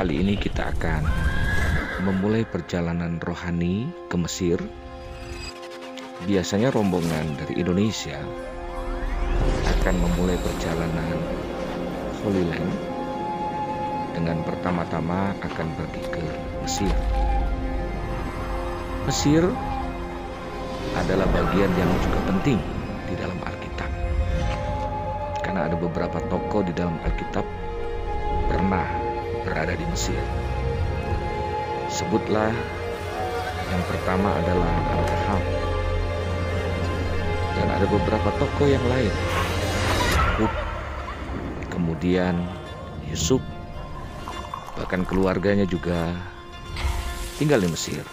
Kali ini kita akan memulai perjalanan rohani ke Mesir. Biasanya rombongan dari Indonesia akan memulai perjalanan Holy Land dengan pertama-tama akan pergi ke Mesir. Mesir adalah bagian yang juga penting di dalam Alkitab, karena ada beberapa tokoh di dalam Alkitab pernah berada di Mesir. Sebutlah yang pertama adalah Abraham, dan ada beberapa tokoh yang lain, Yakub, kemudian Yusuf, bahkan keluarganya juga tinggal di Mesir.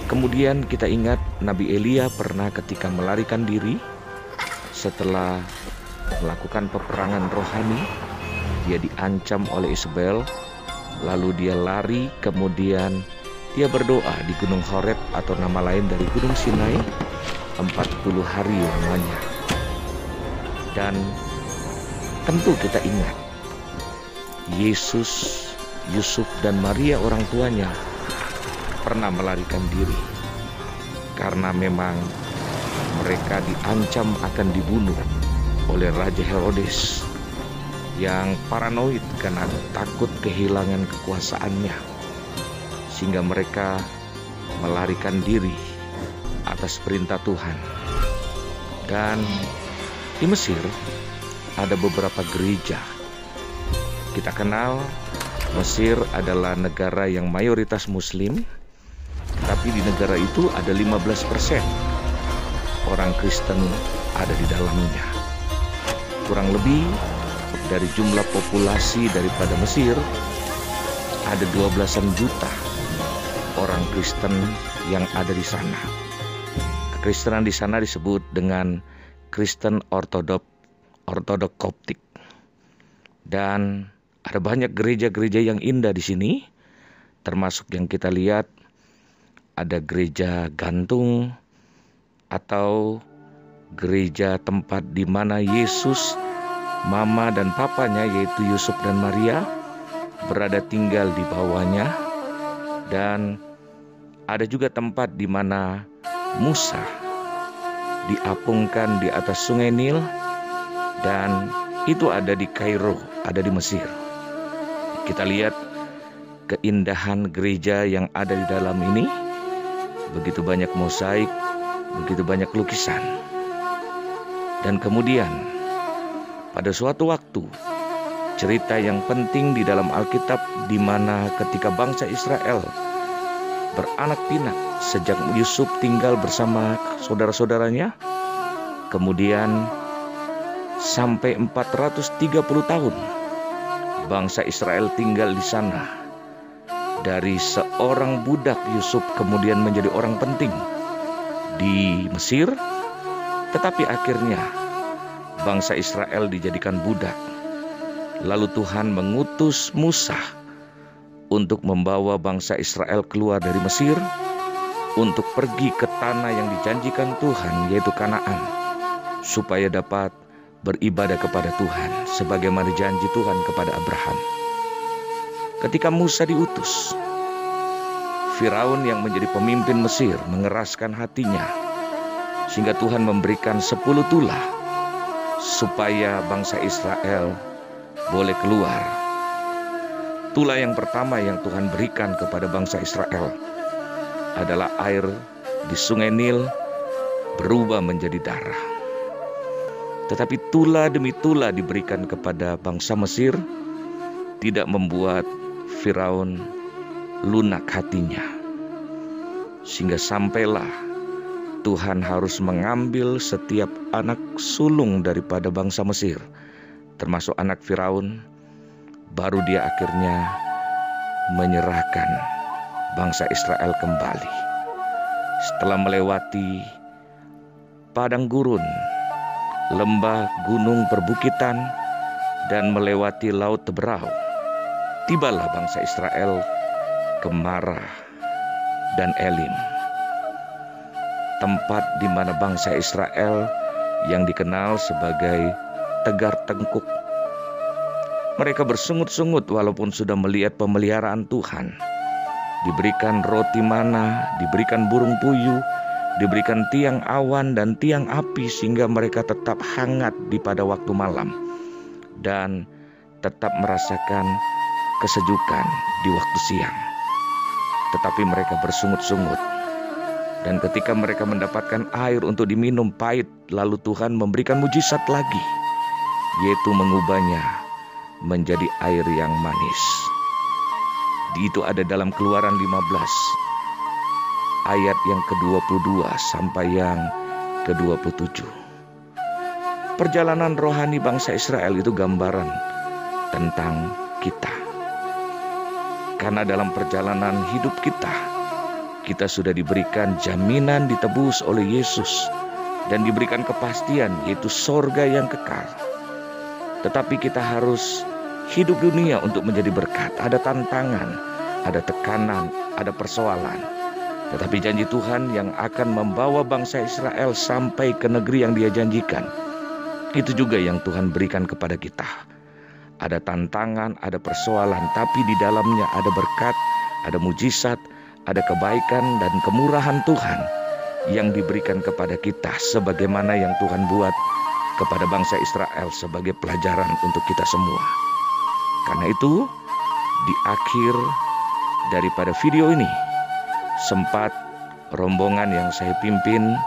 Kemudian kita ingat Nabi Elia pernah ketika melarikan diri setelah melakukan peperangan rohani, dia diancam oleh Isabel, lalu dia lari, kemudian dia berdoa di Gunung Horeb atau nama lain dari Gunung Sinai 40 hari lamanya. Dan tentu kita ingat Yesus, Yusuf dan Maria orang tuanya pernah melarikan diri karena memang mereka diancam akan dibunuh oleh Raja Herodes yang paranoid karena takut kehilangan kekuasaannya, sehingga mereka melarikan diri atas perintah Tuhan. Dan di Mesir ada beberapa gereja. Kita kenal Mesir adalah negara yang mayoritas Muslim, tapi di negara itu ada 15% orang Kristen ada di dalamnya. Kurang lebih dari jumlah populasi daripada Mesir ada 12-an juta orang Kristen yang ada di sana. Kekristenan di sana disebut dengan Kristen Ortodok Koptik. Dan ada banyak gereja-gereja yang indah di sini, termasuk yang kita lihat ada gereja gantung atau gereja tempat di mana Yesus, mama dan papanya yaitu Yusuf dan Maria berada tinggal di bawahnya. Dan ada juga tempat di mana Musa diapungkan di atas sungai Nil, dan itu ada di Kairo, ada di Mesir. Kita lihat keindahan gereja yang ada di dalam ini. Begitu banyak mosaik, begitu banyak lukisan. Dan kemudian pada suatu waktu, cerita yang penting di dalam Alkitab di mana ketika bangsa Israel beranak pinak sejak Yusuf tinggal bersama saudara-saudaranya, kemudian sampai 430 tahun bangsa Israel tinggal di sana. Dari seorang budak Yusuf kemudian menjadi orang penting di Mesir, tetapi akhirnya bangsa Israel dijadikan budak. Lalu Tuhan mengutus Musa untuk membawa bangsa Israel keluar dari Mesir untuk pergi ke tanah yang dijanjikan Tuhan, yaitu Kanaan, supaya dapat beribadah kepada Tuhan sebagaimana janji Tuhan kepada Abraham. Ketika Musa diutus, Firaun yang menjadi pemimpin Mesir mengeraskan hatinya, sehingga Tuhan memberikan 10 tulah supaya bangsa Israel boleh keluar. Tulah yang pertama yang Tuhan berikan kepada bangsa Israel adalah air di sungai Nil berubah menjadi darah. Tetapi tulah demi tulah diberikan kepada bangsa Mesir tidak membuat Firaun lunak hatinya, sehingga sampailah Tuhan harus mengambil setiap anak sulung daripada bangsa Mesir, termasuk anak Firaun. Baru dia akhirnya menyerahkan bangsa Israel kembali. Setelah melewati padang gurun, lembah, gunung, perbukitan, dan melewati laut Teberau, tibalah bangsa Israel ke Marah dan Elim, tempat di mana bangsa Israel yang dikenal sebagai Tegar Tengkuk Mereka bersungut-sungut walaupun sudah melihat pemeliharaan Tuhan. Diberikan roti mana, diberikan burung puyuh, diberikan tiang awan dan tiang api sehingga mereka tetap hangat pada waktu malam dan tetap merasakan kesejukan di waktu siang. Tetapi mereka bersungut-sungut. Dan ketika mereka mendapatkan air untuk diminum pahit, lalu Tuhan memberikan mujizat lagi, yaitu mengubahnya menjadi air yang manis. Itu ada dalam Keluaran 15 ayat yang ke-22 sampai yang ke-27. Perjalanan rohani bangsa Israel itu gambaran tentang kita. Karena dalam perjalanan hidup kita sudah diberikan jaminan ditebus oleh Yesus dan diberikan kepastian, yaitu sorga yang kekal. Tetapi kita harus hidup dunia untuk menjadi berkat. Ada tantangan, ada tekanan, ada persoalan. Tetapi janji Tuhan yang akan membawa bangsa Israel sampai ke negeri yang Dia janjikan, itu juga yang Tuhan berikan kepada kita. Ada tantangan, ada persoalan, tapi di dalamnya ada berkat, ada mujizat, ada kebaikan dan kemurahan Tuhan yang diberikan kepada kita, sebagaimana yang Tuhan buat kepada bangsa Israel sebagai pelajaran untuk kita semua. Karena itu, di akhir daripada video ini, sempat rombongan yang saya pimpin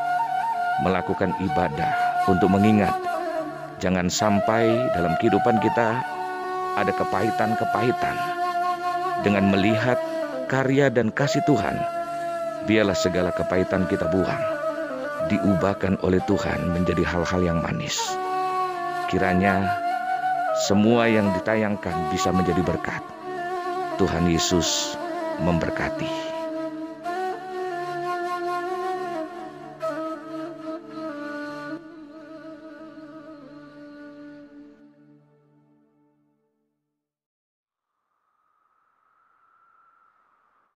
melakukan ibadah untuk mengingat jangan sampai dalam kehidupan kita ada kepahitan-kepahitan. Dengan melihat karya dan kasih Tuhan, biarlah segala kepahitan kita buang, diubahkan oleh Tuhan menjadi hal-hal yang manis. Kiranya semua yang ditayangkan bisa menjadi berkat. Tuhan Yesus memberkati.